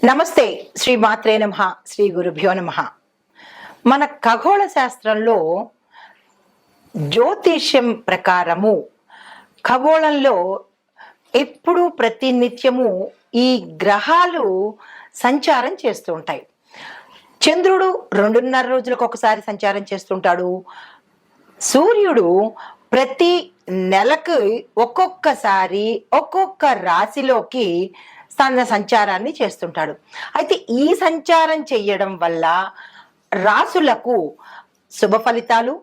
నమస్తే. శ్రీ మాత్రే నమః. శ్రీ గురుభ్యో నమః. మన ఖగోళ శాస్త్రంలో జ్యోతిష్యం ప్రకారము ఖగోళంలో ఎప్పుడు ప్రతి నిత్యము ఈ గ్రహాలు సంచారం చేస్తూ ఉంటాయి. చంద్రుడు 2.5 రోజులకు ఒకసారి సంచారం చేస్తుంటాడు. సూర్యుడు ప్రతి నెలకు ఒక్కొక్కసారి ఒక్కొక్క రాశిలోకి తన సంచారాన్ని చేస్తుంటాడు. అయితే ఈ సంచారం చేయడం వల్ల రాసులకు శుభ ఫలితాలు,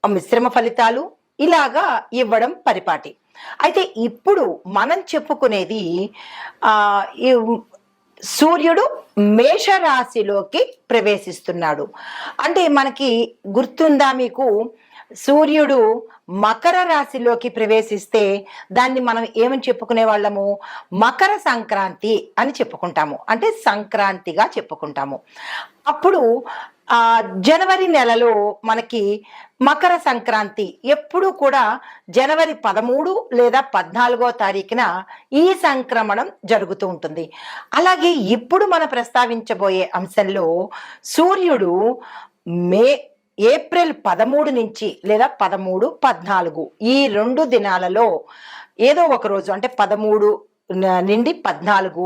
మిశ్రమ ఫలితాలు ఇలాగా ఇవ్వడం పరిపాటి. అయితే ఇప్పుడు మనం చెప్పుకునేది ఈ సూర్యుడు మేషరాశిలోకి ప్రవేశిస్తున్నాడు. అంటే మనకి గుర్తుందా మీకు? సూర్యుడు మకర రాశిలోకి ప్రవేశిస్తే దాన్ని మనం ఏమని చెప్పుకునే వాళ్ళము? మకర సంక్రాంతి అని చెప్పుకుంటాము, అంటే సంక్రాంతిగా చెప్పుకుంటాము. అప్పుడు జనవరి నెలలో మనకి మకర సంక్రాంతి ఎప్పుడు కూడా జనవరి 13 లేదా 14వ తారీఖున ఈ సంక్రమణం జరుగుతూ ఉంటుంది. అలాగే ఇప్పుడు మనం ప్రస్తావించబోయే అంశంలో సూర్యుడు ఏప్రిల్ 13 నుంచి లేదా 13, 14 ఈ 2 దినాలలో ఏదో ఒక రోజు, అంటే 13 నుండి 14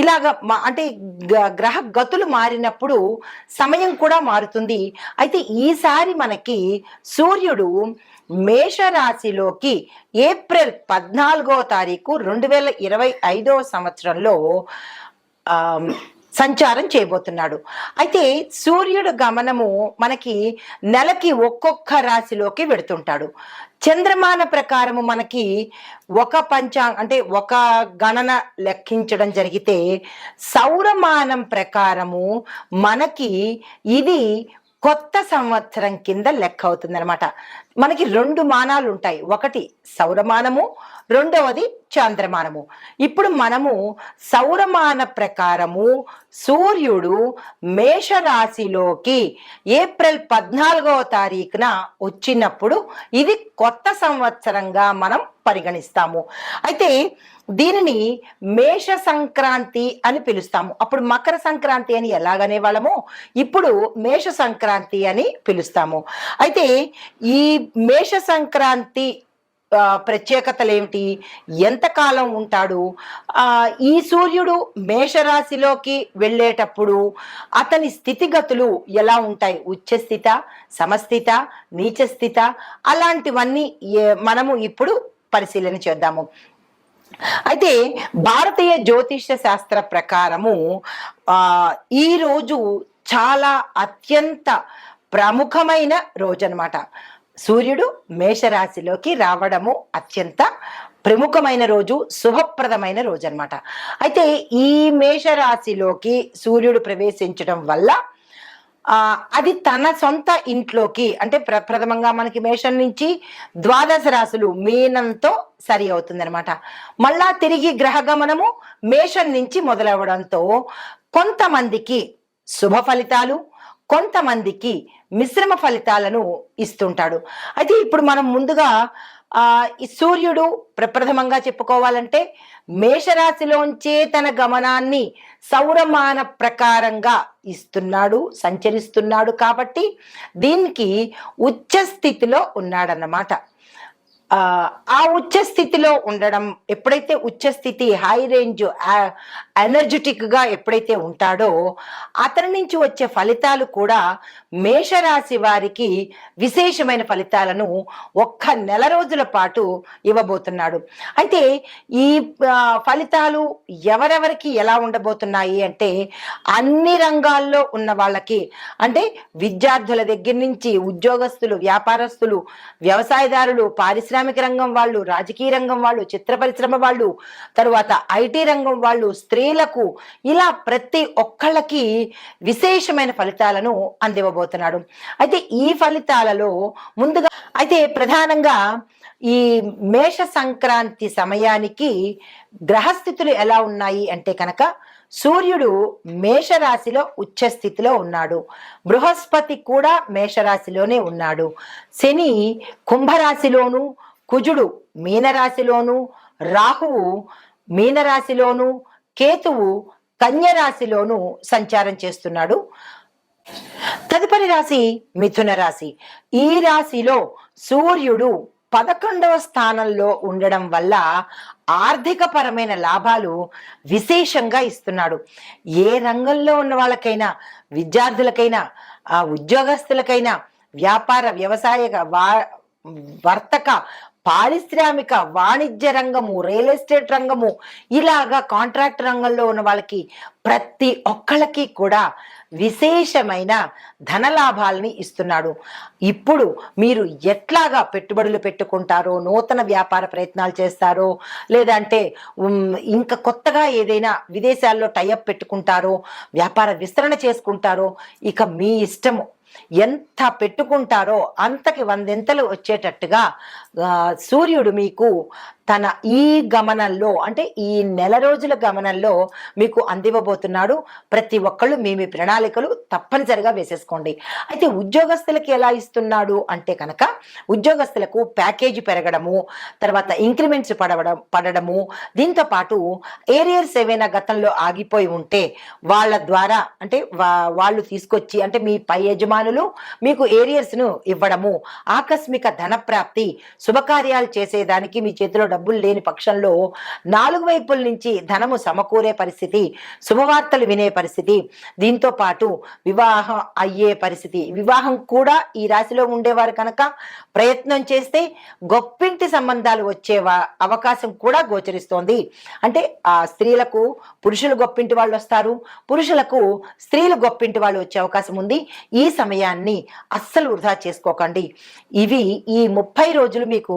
ఇలాగా అంటే గ్రహ గతులు మారినప్పుడు సమయం కూడా మారుతుంది. అయితే ఈసారి మనకి సూర్యుడు మేషరాశిలోకి ఏప్రిల్ 14వ తారీఖు 2025వ సంవత్సరంలో సంచారం చేయబోతున్నాడు. అయితే సూర్యుడు గమనము మనకి నెలకి ఒక్కొక్క రాశిలోకి వెడుతుంటాడు. చంద్రమాన ప్రకారము మనకి అంటే ఒక గణన లెక్కించడం జరిగితే సౌరమానం ప్రకారము మనకి ఇది కొత్త సంవత్సరం కింద లెక్క అవుతుంది అనమాట. మనకి 2 మానాలు ఉంటాయి, ఒకటి సౌరమానము, రెండవది చంద్రమానము. ఇప్పుడు మనము సౌరమాన ప్రకారము సూర్యుడు మేషరాశిలోకి ఏప్రిల్ 14వ తారీఖున వచ్చినప్పుడు ఇది కొత్త సంవత్సరంగా మనం పరిగణిస్తాము. అయితే దీనిని మేష సంక్రాంతి అని పిలుస్తాము. అప్పుడు మకర సంక్రాంతి అని ఎలాగనే వాళ్ళము, ఇప్పుడు మేష సంక్రాంతి అని పిలుస్తాము. అయితే ఈ మేష సంక్రాంతి ప్రత్యేకతలు ఏమిటి, ఎంతకాలం ఉంటాడు? ఈ సూర్యుడు మేషరాశిలోకి వెళ్ళేటప్పుడు అతని స్థితిగతులు ఎలా ఉంటాయి? ఉచ్చస్థిత, సమస్థిత, నీచస్థిత, అలాంటివన్నీ మనము ఇప్పుడు పరిశీలన చేద్దాము. అయితే భారతీయ జ్యోతిష శాస్త్ర ప్రకారము ఈ రోజు చాలా అత్యంత ప్రముఖమైన రోజు అన్నమాట. సూర్యుడు మేషరాశిలోకి రావడము అత్యంత ప్రముఖమైన రోజు, శుభప్రదమైన రోజు అన్నమాట. అయితే ఈ మేషరాశిలోకి సూర్యుడు ప్రవేశించడం వల్ల అది తన సొంత ఇంట్లోకి, అంటే ప్రథమంగా మనకి మేషం నుంచి ద్వాదశ రాశులు మీనంతో సరి అవుతుంది అనమాట. మళ్ళా తిరిగి గ్రహగమనము మేషం నుంచి మొదలవడంతో కొంతమందికి శుభ ఫలితాలు, కొంతమందికి మిశ్రమ ఫలితాలను ఇస్తుంటాడు. అయితే ఇప్పుడు మనం ముందుగా ఈ సూర్యుడు ప్రప్రథమంగా చెప్పుకోవాలంటే మేషరాశిలోంచే తన గమనాన్ని సౌరమాన ప్రకారంగా ఇస్తున్నాడు, సంచరిస్తున్నాడు. కాబట్టి దీనికి ఉచ్చ స్థితిలో ఉన్నాడన్నమాట. ఆ ఉచ్చ స్థితిలో ఉండడం, ఎప్పుడైతే ఉచ్చ స్థితి, హై రేంజ్, ఎనర్జెటిక్ గా ఎప్పుడైతే ఉంటాడో అతని నుంచి వచ్చే ఫలితాలు కూడా మేషరాశి వారికి విశేషమైన ఫలితాలను ఒక్క నెల రోజుల పాటు ఇవ్వబోతున్నాడు. అయితే ఈ ఫలితాలు ఎవరెవరికి ఎలా ఉండబోతున్నాయి అంటే అన్ని రంగాల్లో ఉన్న వాళ్ళకి, అంటే విద్యార్థుల దగ్గర నుంచి ఉద్యోగస్తులు, వ్యాపారస్తులు, వ్యవసాయదారులు, పారిశ్రామిక రంగం వాళ్ళు, రాజకీయ రంగం వాళ్ళు, చిత్ర పరిశ్రమ వాళ్ళు, తరువాత ఐటీ రంగం వాళ్ళు, స్త్రీలకు, ఇలా ప్రతి ఒక్కళ్ళకి విశేషమైన ఫలితాలను అందివ్వబోతున్నాడు. అయితే ఈ ఫలితాలలో ముందుగా అయితే ప్రధానంగా ఈ మేష సంక్రాంతి సమయానికి గ్రహస్థితులు ఎలా ఉన్నాయి అంటే కనుక సూర్యుడు మేషరాశిలో ఉచ్చ స్థితిలో ఉన్నాడు, బృహస్పతి కూడా మేషరాశిలోనే ఉన్నాడు, శని కుంభరాశిలోను, కుజుడు మీనరాశిలోను, రాహువు మీనరాశిలోను, కేతువు కన్య రాశిలోనూ సంచారం చేస్తున్నాడు. తదుపరి రాశి మిథున రాశి. ఈ రాశిలో సూర్యుడు 11వ స్థానంలో ఉండడం వల్ల ఆర్థిక పరమైన లాభాలు విశేషంగా ఇస్తున్నాడు. ఏ రంగంలో ఉన్న వాళ్ళకైనా, విద్యార్థులకైనా, ఉద్యోగస్తులకైనా, వ్యాపార వ్యవసాయ వర్తక పారిశ్రామిక వాణిజ్య రంగము, రియల్ ఎస్టేట్ రంగము, ఇలాగా కాంట్రాక్ట్ రంగంలో ఉన్న వాళ్ళకి ప్రతి ఒక్కళ్ళకి కూడా విశేషమైన ధనలాభాలని ఇస్తున్నాడు. ఇప్పుడు మీరు ఎట్లాగా పెట్టుబడులు పెట్టుకుంటారో, నూతన వ్యాపార ప్రయత్నాలు చేస్తారో, లేదంటే ఇంకా కొత్తగా ఏదైనా విదేశాల్లో టైఅప్ పెట్టుకుంటారో, వ్యాపార విస్తరణ చేసుకుంటారో, ఇక మీ ఇష్టము. ఎంత పెట్టుకుంటారో అంతకి 100 వచ్చేటట్టుగా సూర్యుడు మీకు తన ఈ గమనంలో, అంటే ఈ నెల రోజుల గమనంలో మీకు అందివ్వబోతున్నాడు. ప్రతి ఒక్కళ్ళు మీ ప్రణాళికలు తప్పనిసరిగా వేసేసుకోండి. అయితే ఉద్యోగస్తులకి ఎలా ఇస్తున్నాడు అంటే కనుక, ఉద్యోగస్తులకు ప్యాకేజీ పెరగడము, తర్వాత ఇంక్రిమెంట్స్ పడడము, దీంతో పాటు ఏరియర్స్ ఏవైనా గతంలో ఆగిపోయి ఉంటే వాళ్ళ ద్వారా, అంటే వాళ్ళు తీసుకొచ్చి, అంటే మీ పై యజమానులు మీకు ఏరియర్స్ను ఇవ్వడము, ఆకస్మిక ధనప్రాప్తి, శుభకార్యాలు చేసేదానికి మీ చేతిలో డబ్బులు లేని పక్షంలో 4 వైపుల నుంచి ధనము సమకూరే పరిస్థితి, శుభవార్తలు వినే పరిస్థితి, దీంతో పాటు వివాహం అయ్యే పరిస్థితి. వివాహం కూడా ఈ రాశిలో ఉండేవారు కనుక ప్రయత్నం చేస్తే గొప్పింటి సంబంధాలు వచ్చే అవకాశం కూడా గోచరిస్తోంది. అంటే ఆ స్త్రీలకు పురుషులు గొప్పింటి వాళ్ళు వస్తారు, పురుషులకు స్త్రీలు గొప్పింటి వాళ్ళు వచ్చే అవకాశం ఉంది. ఈ సమయాన్ని అస్సలు వృధా చేసుకోకండి. ఇవి ఈ 30 రోజులు మీకు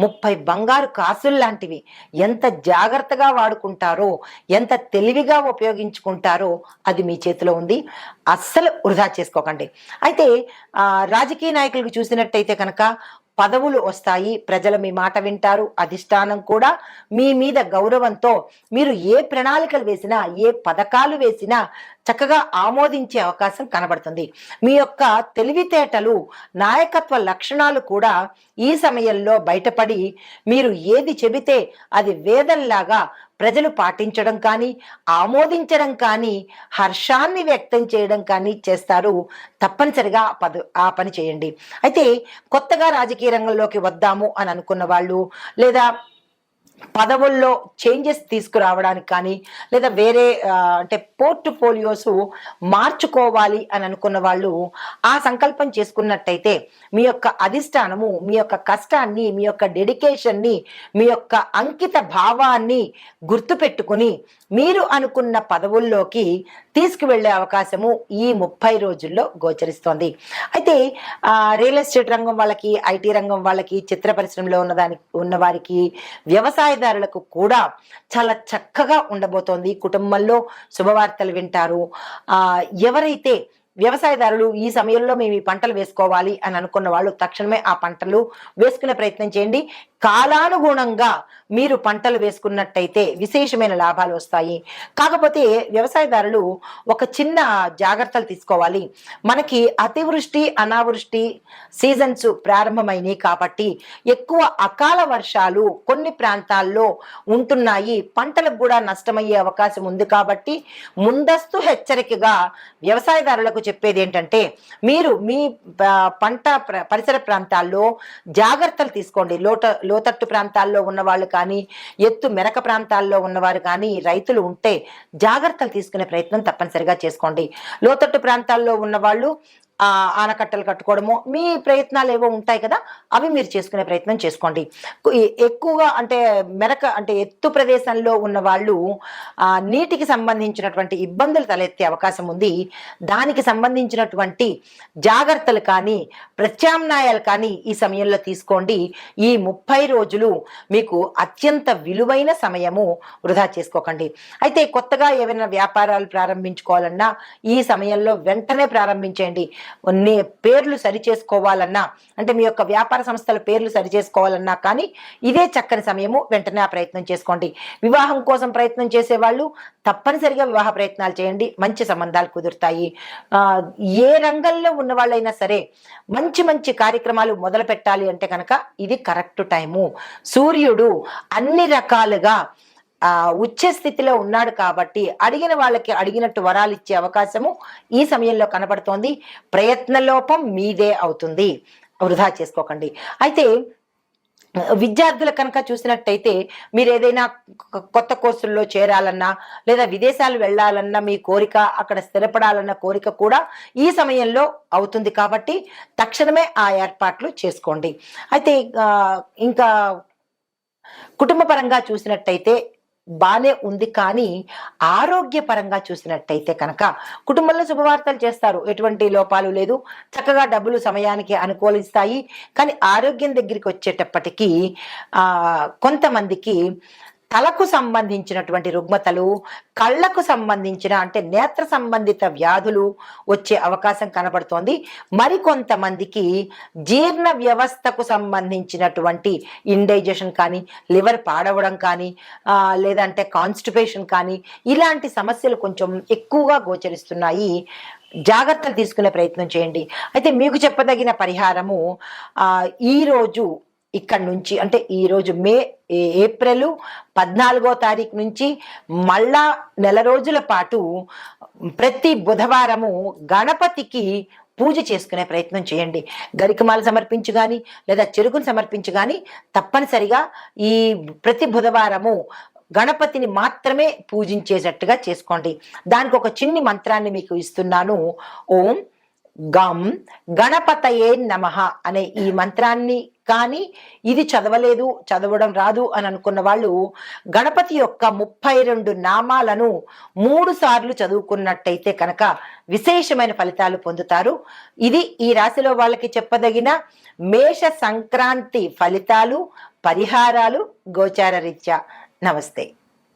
30 బంగారు కాసులు లాంటివి. ఎంత జాగ్రత్తగా వాడుకుంటారో, ఎంత తెలివిగా ఉపయోగించుకుంటారో అది మీ చేతిలో ఉంది. అస్సలు వృధా చేసుకోకండి. అయితే రాజకీయ నాయకులకు చూసినట్టయితే కనుక పదవులు వస్తాయి, ప్రజలు మీ మాట వింటారు, అధిష్టానం కూడా మీ మీద గౌరవంతో మీరు ఏ ప్రణాళికలు వేసినా, ఏ పథకాలు వేసినా చక్కగా ఆమోదించే అవకాశం కనబడుతుంది. మీ యొక్క తెలివితేటలు, నాయకత్వ లక్షణాలు కూడా ఈ సమయంలో బయటపడి మీరు ఏది చెబితే అది వేదంలాగా ప్రజలు పాటించడం కానీ, ఆమోదించడం కానీ, హర్షాన్ని వ్యక్తం చేయడం కానీ చేస్తారు. తప్పనిసరిగా ఆ పని చేయండి. అయితే కొత్తగా రాజకీయ రంగంలోకి వద్దాము అని అనుకున్న వాళ్ళు, లేదా పదవుల్లో చేంజెస్ తీసుకురావడానికి కానీ, లేదా వేరే అంటే పోర్ట్ఫోలియోస్ మార్చుకోవాలి అని అనుకున్న వాళ్ళు ఆ సంకల్పం చేసుకున్నట్టయితే మీ యొక్క అధిష్టానము మీ యొక్క కష్టాన్ని, మీ యొక్క డెడికేషన్ని, మీ యొక్క అంకిత భావాన్ని గుర్తుపెట్టుకుని మీరు అనుకున్న పదవుల్లోకి తీసుకువెళ్లే అవకాశము ఈ 30 రోజుల్లో గోచరిస్తోంది. అయితే రియల్ ఎస్టేట్ రంగం వాళ్ళకి, ఐటీ రంగం వాళ్ళకి, చిత్ర పరిశ్రమలో ఉన్న వారికి, వ్యవసాయదారులకు కూడా చాలా చక్కగా ఉండబోతోంది. కుటుంబంలో శుభవార్తలు వింటారు. ఎవరైతే వ్యవసాయదారులు ఈ సమయంలో మేము ఈ పంటలు వేసుకోవాలి అని అనుకున్న వాళ్ళు తక్షణమే ఆ పంటలు వేసుకునే ప్రయత్నం చేయండి. కాలానుగుణంగా మీరు పంటలు వేసుకున్నట్టయితే విశేషమైన లాభాలు వస్తాయి. కాకపోతే వ్యవసాయదారులు ఒక చిన్న జాగ్రత్తలు తీసుకోవాలి. మనకి అతివృష్టి, అనావృష్టి సీజన్స్ ప్రారంభమైనవి కాబట్టి ఎక్కువ అకాల వర్షాలు కొన్ని ప్రాంతాల్లో ఉంటున్నాయి. పంటలకు కూడా నష్టమయ్యే అవకాశం ఉంది. కాబట్టి ముందస్తు హెచ్చరికగా వ్యవసాయదారులకు చెప్పేది ఏంటంటే, మీరు మీ పంట పరిసర ప్రాంతాల్లో జాగ్రత్తలు తీసుకోండి. లోతట్టు ప్రాంతాల్లో ఉన్నవాళ్ళు కానీ, ఎత్తు మెరక ప్రాంతాల్లో ఉన్నవారు కానీ, రైతులు ఉంటే జాగ్రత్తలు తీసుకునే ప్రయత్నం తప్పనిసరిగా చేసుకోండి. లోతట్టు ప్రాంతాల్లో ఉన్నవాళ్ళు ఆనకట్టలు కట్టుకోవడము, మీ ప్రయత్నాలు ఏవో ఉంటాయి కదా, అవి మీరు చేసుకునే ప్రయత్నం చేసుకోండి. ఎక్కువగా అంటే మెరక అంటే ఎత్తు ప్రదేశంలో ఉన్న వాళ్ళు నీటికి సంబంధించినటువంటి ఇబ్బందులు తలెత్తే అవకాశం ఉంది. దానికి సంబంధించినటువంటి జాగ్రత్తలు కానీ, ప్రత్యామ్నాయాలు కానీ ఈ సమయంలో తీసుకోండి. ఈ 30 రోజులు మీకు అత్యంత విలువైన సమయము, వృధా చేసుకోకండి. అయితే కొత్తగా ఏమైనా వ్యాపారాలు ప్రారంభించుకోవాలన్నా ఈ సమయంలో వెంటనే ప్రారంభించండి. పేర్లు సరి చేసుకోవాలన్నా, అంటే మీ యొక్క వ్యాపార సంస్థల పేర్లు సరి చేసుకోవాలన్నా కానీ ఇదే చక్కని సమయము. వెంటనే ఆ ప్రయత్నం చేసుకోండి. వివాహం కోసం ప్రయత్నం చేసేవాళ్ళు తప్పనిసరిగా వివాహ ప్రయత్నాలు చేయండి. మంచి సంబంధాలు కుదురుతాయి. ఏ రంగంలో ఉన్న వాళ్ళైనా సరే మంచి మంచి కార్యక్రమాలు మొదలు పెట్టాలి అంటే కనుక ఇది కరెక్ట్ టైము. సూర్యుడు అన్ని రకాలుగా ఉచ్చ స్థితిలో ఉన్నాడు కాబట్టి అడిగిన వాళ్ళకి అడిగినట్టు వరాలు ఇచ్చే అవకాశము ఈ సమయంలో కనబడుతోంది. ప్రయత్నలోపం మీదే అవుతుంది, వృధా చేసుకోకండి. అయితే విద్యార్థులు కనుక చూసినట్టయితే మీరు ఏదైనా కొత్త కోర్సుల్లో చేరాలన్నా లేదా విదేశాలు వెళ్ళాలన్నా మీ కోరిక, అక్కడ స్థిరపడాలన్న కోరిక కూడా ఈ సమయంలో అవుతుంది కాబట్టి తక్షణమే ఆ ఏర్పాట్లు చేసుకోండి. అయితే ఇంకా కుటుంబ పరంగా చూసినట్టయితే బానే ఉంది, కానీ ఆరోగ్యపరంగా చూసినట్టయితే కనుక కుటుంబంలో శుభవార్తలు చేస్తారు, ఎటువంటి లోపాలు లేదు, చక్కగా డబ్బులు సమయానికి అనుకూలిస్తాయి. కానీ ఆరోగ్యం దగ్గరికి వచ్చేటప్పటికీ కొంతమందికి తలకు సంబంధించినటువంటి రుగ్మతలు, కళ్ళకు సంబంధించిన అంటే నేత్ర సంబంధిత వ్యాధులు వచ్చే అవకాశం కనబడుతోంది. మరికొంతమందికి జీర్ణ వ్యవస్థకు సంబంధించినటువంటి ఇండైజెషన్ కానీ, లివర్ పాడవడం కానీ, లేదంటే కాన్స్టిపేషన్ కానీ, ఇలాంటి సమస్యలు కొంచెం ఎక్కువగా గోచరిస్తున్నాయి. జాగ్రత్తలు తీసుకునే ప్రయత్నం చేయండి. అయితే మీకు చెప్పదగిన పరిహారము ఈరోజు ఇక్కడి నుంచి అంటే ఈరోజు ఏప్రిల్ 14వ తారీఖు నుంచి మళ్ళా నెల రోజుల పాటు ప్రతి బుధవారము గణపతికి పూజ చేసుకునే ప్రయత్నం చేయండి. గరికమాలు సమర్పించు కానీ లేదా చెరుకును సమర్పించు కానీ తప్పనిసరిగా ఈ ప్రతి బుధవారము గణపతిని మాత్రమే పూజించేటట్టుగా చేసుకోండి. దానికి ఒక చిన్ని మంత్రాన్ని మీకు ఇస్తున్నాను. ఓం గం గణపతయే నమః అనే ఈ మంత్రాన్ని కానీ ఇది చదవడం రాదు అని అనుకున్న వాళ్ళు గణపతి యొక్క 32 నామాలను 3 సార్లు చదువుకున్నట్టయితే కనుక విశేషమైన ఫలితాలు పొందుతారు. ఇది ఈ రాశిలో వాళ్ళకి చెప్పదగిన మేష సంక్రాంతి ఫలితాలు, పరిహారాలు గోచార రీత్యా. నమస్తే.